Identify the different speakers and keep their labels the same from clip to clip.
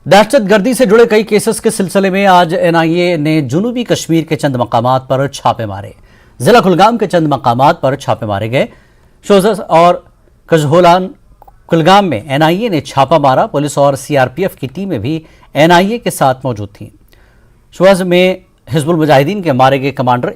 Speaker 1: दहशतगर्दी से जुड़े कई केसेस के सिलसिले में आज एनआईए ने जुनूबी कश्मीर के चंद मकामात पर छापे मारे। जिला कुलगाम के चंद मकामात पर छापे मारे गए। शोजस और कजहोलान कुलगाम में एनआईए ने छापा मारा। पुलिस और सीआरपीएफ की टीमें भी एनआईए के साथ मौजूद थीं। शुअज में हिजबुल मुजाहिदीन के मारे गए कमांडर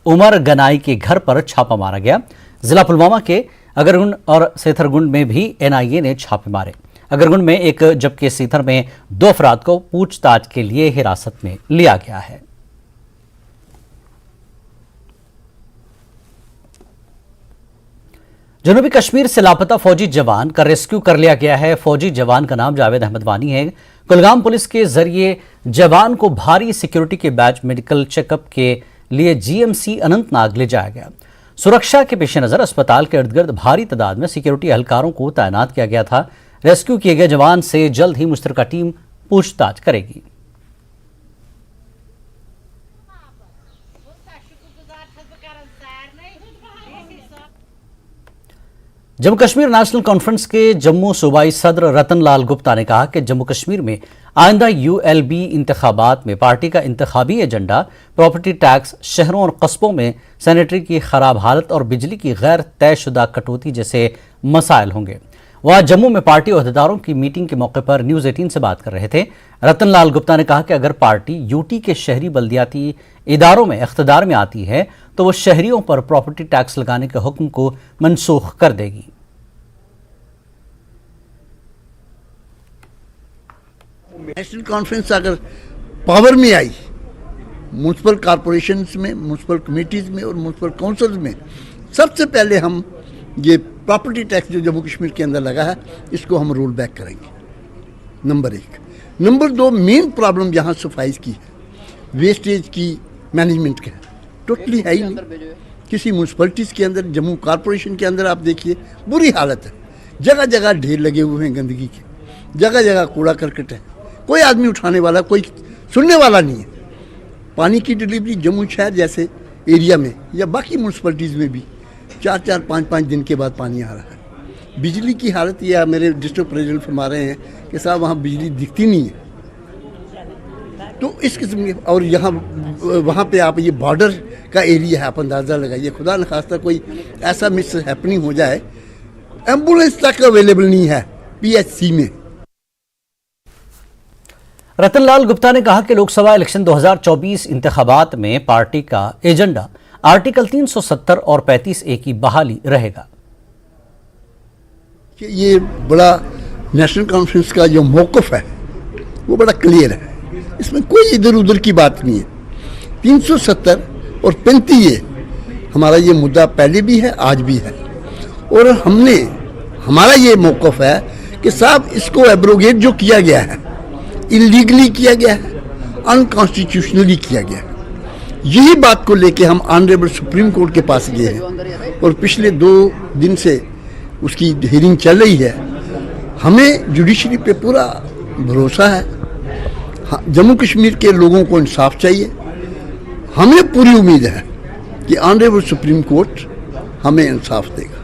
Speaker 1: उमर गनाई के घर पर छापा मारा गया। जिला पुलवामा के अगरगुंड और सेथरगुंड में भी एनआईए ने छापे मारे। अगरगुंड में एक जबकि सीथर में 2 अफराद को पूछताछ के लिए हिरासत में लिया गया है। जनूबी कश्मीर से लापता फौजी जवान का रेस्क्यू कर लिया गया है। फौजी जवान का नाम जावेद अहमद वानी है। कुलगाम पुलिस के जरिए जवान को भारी सिक्योरिटी के बैच मेडिकल चेकअप के लिए जीएमसी अनंतनाग ले जाया गया। सुरक्षा के पेश नजर अस्पताल के इर्द गिर्द भारी तादाद में सिक्योरिटी एहलकारों को तैनात किया गया था। रेस्क्यू किए गए जवान से जल्द ही मुश्तरका टीम पूछताछ करेगी। जम्मू कश्मीर नेशनल कॉन्फ्रेंस के जम्मू सूबाई सदर रतन लाल गुप्ता ने कहा कि जम्मू कश्मीर में आइंदा यूएलबी इंतखाबात में पार्टी का इंतखाबी एजेंडा प्रॉपर्टी टैक्स, शहरों और कस्बों में सैनिटरी की खराब हालत और बिजली की गैर तयशुदा कटौती जैसे मसाइल होंगे। वह जम्मू में पार्टी अहदेदारों की मीटिंग के मौके पर न्यूज़ 18 से बात कर रहे थे। रतन लाल गुप्ता ने कहा कि अगर पार्टी यूटी के शहरी बल्दियाती इदारों में इख्तिदार में आती है तो वो शहरियों पर प्रॉपर्टी टैक्स लगाने के हुक्म को मनसूख कर देगी।
Speaker 2: नेशनल कॉन्फ्रेंस अगर पावर में आई, म्यूनसिपल कॉरपोरेशंस में, म्यूनसिपल कमेटीज में और म्यूनसिपल काउंसिल्स में, सबसे पहले हम ये प्रॉपर्टी टैक्स जो जम्मू कश्मीर के अंदर लगा है इसको हम रोल बैक करेंगे। नंबर 1। नंबर 2, मेन प्रॉब्लम यहाँ सफाई की है, वेस्टेज की, मैनेजमेंट का टोटली है ही नहीं। किसी म्यूनसिपलिटीज़ के अंदर, जम्मू कॉरपोरेशन के अंदर आप देखिए बुरी हालत है। जगह जगह ढेर लगे हुए हैं गंदगी के, जगह जगह कूड़ा करकट है। कोई आदमी उठाने वाला, कोई सुनने वाला नहीं है। पानी की डिलीवरी जम्मू शहर जैसे एरिया में या बाकी म्यूनसिपलिटीज़ में भी 4-4, 5-5 दिन के बाद पानी आ रहा है। बिजली की हालत यह, मेरे डिस्ट्रिक्ट प्रेसिडेंट फरमा रहे हैं कि साहब वहाँ बिजली दिखती नहीं है। तो इस किस्म के, और यहाँ वहाँ पे आप ये बॉर्डर का एरिया है, आप अंदाज़ा लगाइए, खुदा न खास्ता कोई ऐसा मिस हैपनिंग हो जाए, एम्बुलेंस तक अवेलेबल नहीं है पीएचसी में।
Speaker 1: रतन लाल गुप्ता ने कहा कि लोकसभा इलेक्शन 2024 इंतखाबात में पार्टी का एजेंडा आर्टिकल 370 और 35A की बहाली रहेगा।
Speaker 2: ये बड़ा नेशनल कॉन्फ्रेंस का जो मौक़िफ़ है वो बड़ा क्लियर है, इसमें कोई इधर उधर की बात नहीं है। 370 और 35A हमारा ये मुद्दा पहले भी है, आज भी है, और हमारा ये मौक़िफ़ है कि साहब इसको एब्रोगेट जो किया गया है, इलीगली किया गया है, अनकॉन्स्टिट्यूशनली किया गया है। यही बात को लेके हम ऑनरेबल सुप्रीम कोर्ट के पास गए हैं और पिछले 2 दिन से उसकी हियरिंग चल रही है। हमें जुडिशरी पे पूरा भरोसा है। जम्मू कश्मीर के लोगों को इंसाफ चाहिए। हमें पूरी उम्मीद है कि ऑनरेबल सुप्रीम कोर्ट हमें इंसाफ देगा।